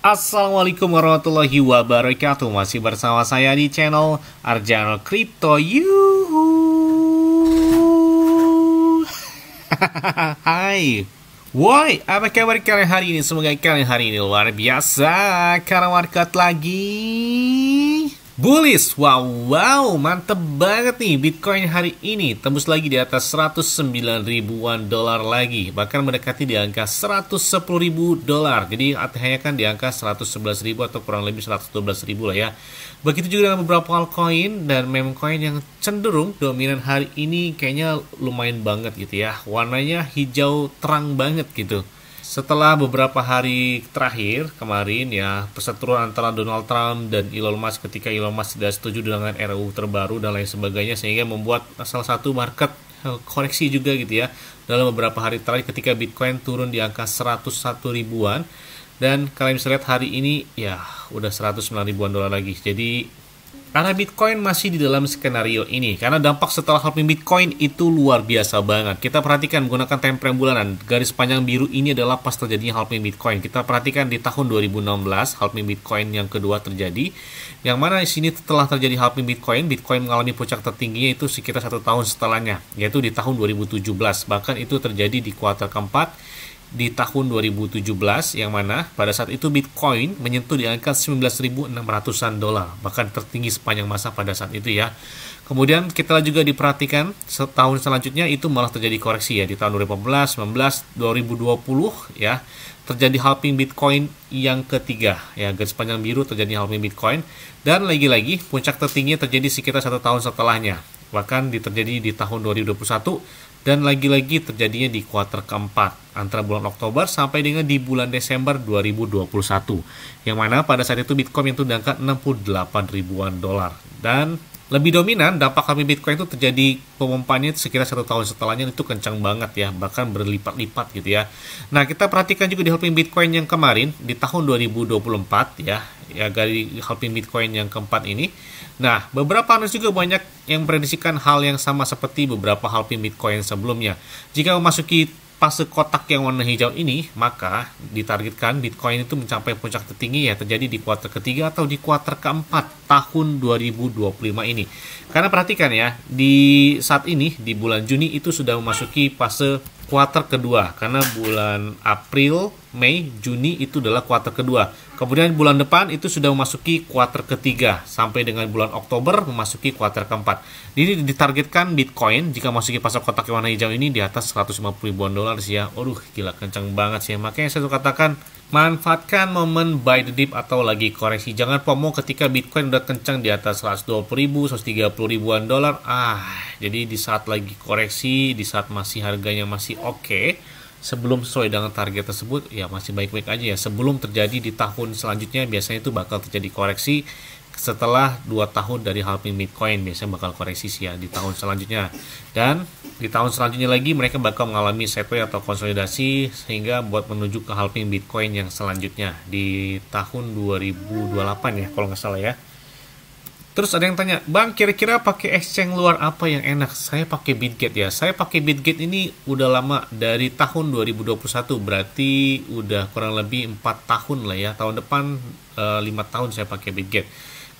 Assalamualaikum warahmatullahi wabarakatuh. Masih bersama saya di channel Arjano Crypto. Yuhu. Hai. Woi, apa kabar kalian hari ini? Semoga kalian hari ini luar biasa karena market lagi bullish. Wow, mantep banget nih Bitcoin hari ini. Tembus lagi di atas 109 ribuan dolar lagi. Bahkan mendekati di angka 110 ribu dolar. Jadi ATH-nya kan di angka 111 ribu atau kurang lebih 112 ribu lah ya. Begitu juga dengan beberapa altcoin dan meme coin yang cenderung dominan hari ini kayaknya lumayan banget gitu ya. Warnanya hijau terang banget gitu. Setelah beberapa hari terakhir kemarin ya, perseteruan antara Donald Trump dan Elon Musk ketika Elon Musk tidak setuju dengan RUU terbaru dan lain sebagainya, sehingga membuat salah satu market koreksi juga gitu ya dalam beberapa hari terakhir ketika Bitcoin turun di angka 101 ribuan. Dan kalian bisa lihat hari ini ya udah 109 ribuan dolar lagi. Jadi karena Bitcoin masih di dalam skenario ini, karena dampak setelah halving Bitcoin itu luar biasa banget. Kita perhatikan menggunakan time frame bulanan, garis panjang biru ini adalah pas terjadinya halving Bitcoin. Kita perhatikan di tahun 2016 halving Bitcoin yang kedua terjadi, yang mana di sini setelah terjadi halving Bitcoin, Bitcoin mengalami puncak tertingginya itu sekitar 1 tahun setelahnya, yaitu di tahun 2017. Bahkan itu terjadi di kuartal keempat di tahun 2017, yang mana pada saat itu Bitcoin menyentuh di angka 19.600-an dolar, bahkan tertinggi sepanjang masa pada saat itu ya. Kemudian kita juga diperhatikan setahun selanjutnya itu malah terjadi koreksi ya, di tahun 2018, 19, 2020 ya, terjadi halving Bitcoin yang ketiga ya, garis panjang biru terjadi halving Bitcoin, dan lagi-lagi puncak tertinggi terjadi sekitar 1 tahun setelahnya, bahkan terjadi di tahun 2021, dan lagi-lagi terjadinya di kuartal keempat antara bulan Oktober sampai dengan di bulan Desember 2021, yang mana pada saat itu Bitcoin itu di angka 68 ribuan dolar. Dan lebih dominan dampak halving Bitcoin itu terjadi pemompannya sekitar 1 tahun setelahnya, itu kencang banget ya, bahkan berlipat-lipat gitu ya. Nah, kita perhatikan juga di halving Bitcoin yang kemarin di tahun 2024 ya dari halving Bitcoin yang keempat ini. Nah, beberapa analis juga banyak yang memprediksikan hal yang sama seperti beberapa halving Bitcoin sebelumnya. Jika memasuki fase kotak yang warna hijau ini, maka ditargetkan Bitcoin itu mencapai puncak tertinggi ya terjadi di kuartal ketiga atau di kuartal keempat tahun 2025 ini. Karena perhatikan ya, di saat ini di bulan Juni itu sudah memasuki fase kuartal kedua, karena bulan April, Mei, Juni itu adalah kuartal kedua. Kemudian bulan depan itu sudah memasuki kuartal ketiga sampai dengan bulan Oktober memasuki kuartal keempat. Jadi ditargetkan Bitcoin jika memasuki fase kotak warna hijau ini di atas 150 ribuan dolar sih ya. Aduh, gila kencang banget sih. Makanya saya tuh katakan manfaatkan momen buy the dip atau lagi koreksi. Jangan FOMO ketika Bitcoin udah kencang di atas 120 ribu, 130 ribuan dolar. Jadi di saat lagi koreksi, di saat masih harganya masih oke, sebelum sesuai dengan target tersebut, ya masih baik-baik aja ya. Sebelum terjadi di tahun selanjutnya, biasanya itu bakal terjadi koreksi setelah 2 tahun dari halving Bitcoin, biasanya bakal koreksi sih ya di tahun selanjutnya. Dan di tahun selanjutnya lagi mereka bakal mengalami sideways atau konsolidasi sehingga buat menuju ke halving Bitcoin yang selanjutnya di tahun 2028 ya kalau nggak salah ya. Terus ada yang tanya, Bang, kira-kira pakai exchange luar apa yang enak? Saya pakai Bitget ya. Saya pakai Bitget ini udah lama, dari tahun 2021, berarti udah kurang lebih 4 tahun lah ya. Tahun depan 5 tahun saya pakai Bitget.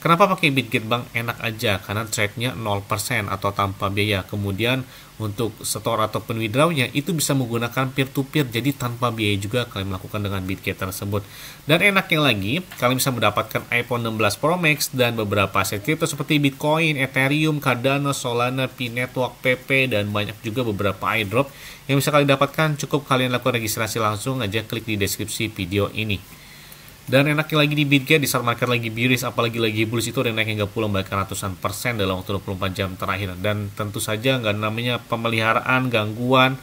Kenapa pakai Bitget, Bang? Enak aja, karena trade-nya 0% atau tanpa biaya. Kemudian untuk store ataupun withdraw-nya itu bisa menggunakan peer-to-peer, jadi tanpa biaya juga kalian melakukan dengan Bitget tersebut. Dan enaknya lagi, kalian bisa mendapatkan iPhone 16 Pro Max dan beberapa aset kripto seperti Bitcoin, Ethereum, Cardano, Solana, P-Network, PP, dan banyak juga beberapa airdrop yang bisa kalian dapatkan. Cukup kalian lakukan registrasi langsung aja, klik di deskripsi video ini. Dan enaknya lagi di Bitget, di saat market lagi bearish, apalagi lagi bullish, itu ada naik hingga puluhan bahkan ratusan persen dalam waktu 24 jam terakhir. Dan tentu saja nggak namanya pemeliharaan, gangguan,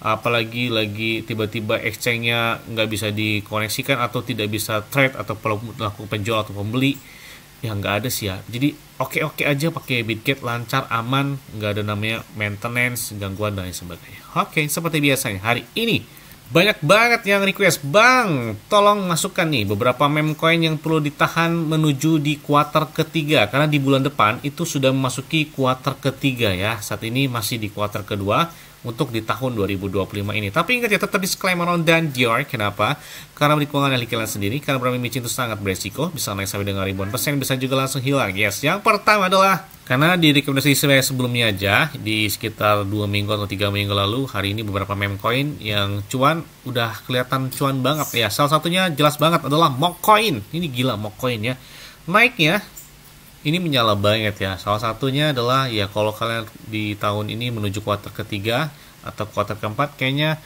apalagi lagi tiba-tiba exchange-nya nggak bisa dikoneksikan atau tidak bisa trade atau melakukan penjual atau pembeli, ya nggak ada sih ya. Jadi oke-oke aja pakai Bitget, lancar, aman, nggak ada namanya maintenance, gangguan, dan lain sebagainya. Oke, seperti biasanya hari ini banyak banget yang request, Bang, tolong masukkan nih beberapa meme coin yang perlu ditahan menuju di kuartal ketiga. Karena di bulan depan itu sudah memasuki kuartal ketiga ya. Saat ini masih di kuartal kedua. untuk di tahun 2025 ini. Tapi ingat ya, tetap disclaimer on dan Dior. Kenapa? Karena menurut keuangan ahli kalian sendiri, karena bermain micin itu sangat beresiko, bisa naik sampai dengan ribuan persen, bisa juga langsung hilang. Yes, yang pertama adalah karena di rekomendasi saya sebelumnya aja, di sekitar 2 minggu atau 3 minggu lalu, hari ini beberapa meme coin yang cuan, udah kelihatan cuan banget ya. Salah satunya jelas banget adalah Mock Coin. Ini gila Mock Coin ya. Naiknya ini menyala banget ya. Salah satunya adalah ya kalau kalian di tahun ini menuju kuartal ketiga atau kuartal keempat, kayaknya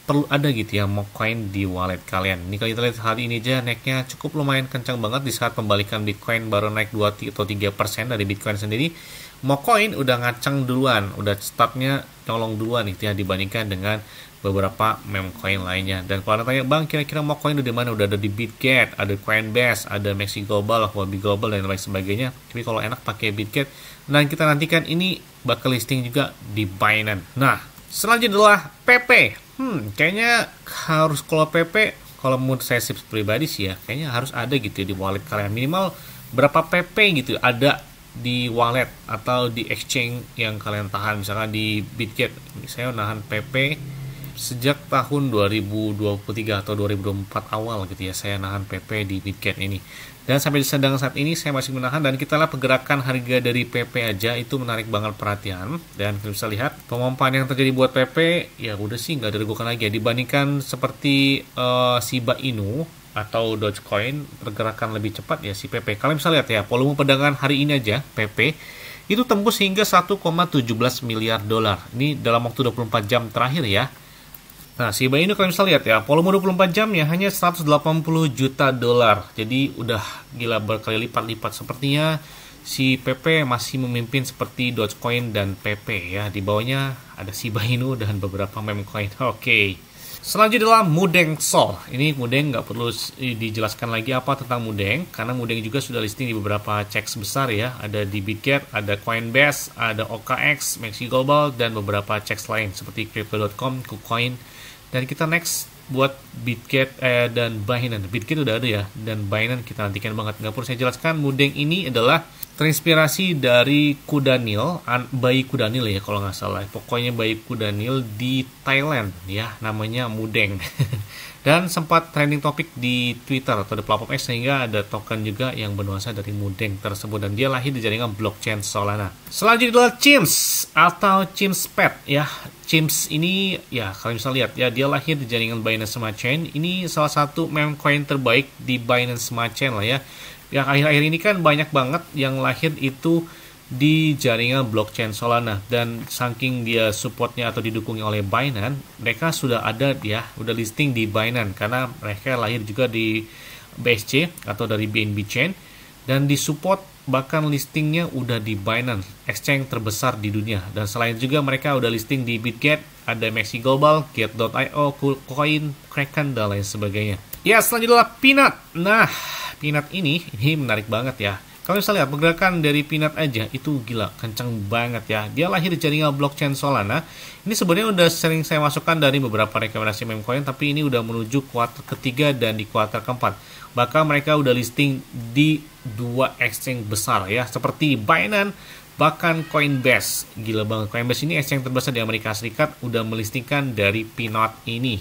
perlu ada gitu ya Mock Coin di wallet kalian. Ini kalau kita lihat hari ini aja naiknya cukup lumayan kencang banget di saat pembalikan Bitcoin baru naik 2 atau 3% dari Bitcoin sendiri. Mock Coin udah ngaceng duluan, udah startnya nyolong duluan gitu ya dibandingkan dengan beberapa meme coin lainnya. Dan kalau tanya, bang kira-kira Mock Coin udah di mana? Udah ada di Bitget, ada Coinbase, ada Maxi Global, Huobi Global dan lain sebagainya. Tapi kalau enak pakai Bitget, dan kita nantikan ini bakal listing juga di Binance. Nah, selanjutnya adalah PP. Kayaknya harus kalau PP, kalau menurut saya sih pribadi sih ya, kayaknya harus ada gitu ya di wallet kalian. Minimal berapa PP gitu ada di wallet atau di exchange yang kalian tahan. Misalkan di Bitget, saya nahan PP sejak tahun 2023 atau 2024 awal gitu ya, saya nahan PP di Bitget ini. Dan sampai sedang saat ini saya masih menahan, dan kita lihat pergerakan harga dari PP aja itu menarik banget perhatian. Dan kita bisa lihat pemompaan yang terjadi buat PP ya udah sih nggak diragukan lagi ya, dibandingkan seperti Shiba Inu atau Dogecoin pergerakan lebih cepat ya si PP. Kalian bisa lihat ya, volume perdagangan hari ini aja PP itu tembus hingga 1,17 miliar dolar. Ini dalam waktu 24 jam terakhir ya. Nah, Shiba Inu kalian bisa lihat ya, volume 24 jamnya hanya 180 juta dolar. Jadi udah gila berkali lipat-lipat. Sepertinya si PP masih memimpin seperti Dogecoin dan PP ya. Di bawahnya ada Shiba Inu dan beberapa meme coin. Oke. Selanjutnya adalah Mudeng Sol. Ini Mudeng nggak perlu dijelaskan lagi apa tentang Mudeng, karena Mudeng juga sudah listing di beberapa ceks besar ya. Ada di Bitget, ada Coinbase, ada OKX, Maxi Global, dan beberapa ceks lain seperti Crypto.com, KuCoin. Dan kita next buat Bitget dan Binance. Bitget udah ada ya, dan Binance kita nantikan banget. Nggak perlu saya jelaskan, Mudeng ini adalah terinspirasi dari kuda Nil, bayi kuda Nil ya kalau nggak salah. Pokoknya bayi kuda Nil di Thailand ya, namanya Mudeng. Dan sempat trending topik di Twitter atau di platform X, sehingga ada token juga yang bernuansa dari Mudeng tersebut, dan dia lahir di jaringan blockchain Solana. Selanjutnya adalah Chimps atau Chimspet ya. Chimps ini ya kalian bisa lihat ya, dia lahir di jaringan Binance Smart Chain. Ini salah satu meme coin terbaik di Binance Smart Chain lah ya. Yang akhir-akhir ini kan banyak banget yang lahir itu di jaringan blockchain Solana, dan saking dia supportnya atau didukung oleh Binance, mereka sudah ada ya, udah listing di Binance karena mereka lahir juga di BSC atau dari BNB Chain, dan disupport bahkan listingnya udah di Binance, exchange terbesar di dunia. Dan selain juga mereka udah listing di Bitget, ada Maxi Global, Get.io, KuCoin, Kraken, dan lain sebagainya. Ya, selanjutnya adalah Peanut. Nah, Peanut ini menarik banget ya. Kalau bisa lihat pergerakan dari Peanut aja itu gila, kencang banget ya. Dia lahir di jaringan blockchain Solana. Ini sebenarnya udah sering saya masukkan dari beberapa rekomendasi meme coin, tapi ini udah menuju kuartal ketiga dan di kuartal keempat. Bahkan mereka udah listing di 2 exchange besar ya, seperti Binance, bahkan Coinbase. Gila banget, Coinbase ini exchange terbesar di Amerika Serikat udah melistingkan dari Peanut ini.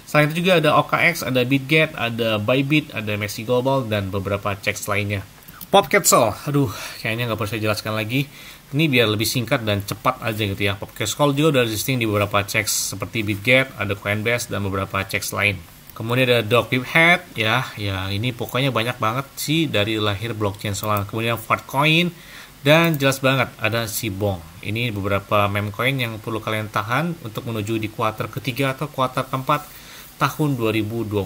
Selain itu juga ada OKX, ada Bitget, ada Bybit, ada Maxi Global, dan beberapa ceks lainnya. Popcatzel, aduh kayaknya nggak perlu saya jelaskan lagi. Ini biar lebih singkat dan cepat aja gitu ya. Popcatzel juga udah listing di beberapa ceks seperti Bitget, ada Coinbase, dan beberapa ceks lain. Kemudian ada Dogpiphead ya ini pokoknya banyak banget sih dari lahir blockchain Solana. Kemudian Fartcoin, dan jelas banget ada Sibong. Ini beberapa meme coin yang perlu kalian tahan untuk menuju di kuartal ketiga atau kuartal keempat tahun 2025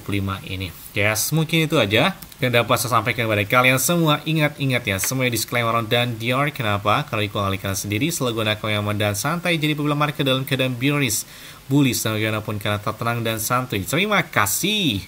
ini. Yes, mungkin itu aja yang dapat saya sampaikan kepada kalian semua. Ingat ya, semua disclaimer dan Dior. Kenapa? Kalau ikut kalian sendiri selalu gunakan yang aman dan santai. Jadi apabila market dalam keadaan bullish dan bagaimanapun karena tenang dan santuy. Terima kasih.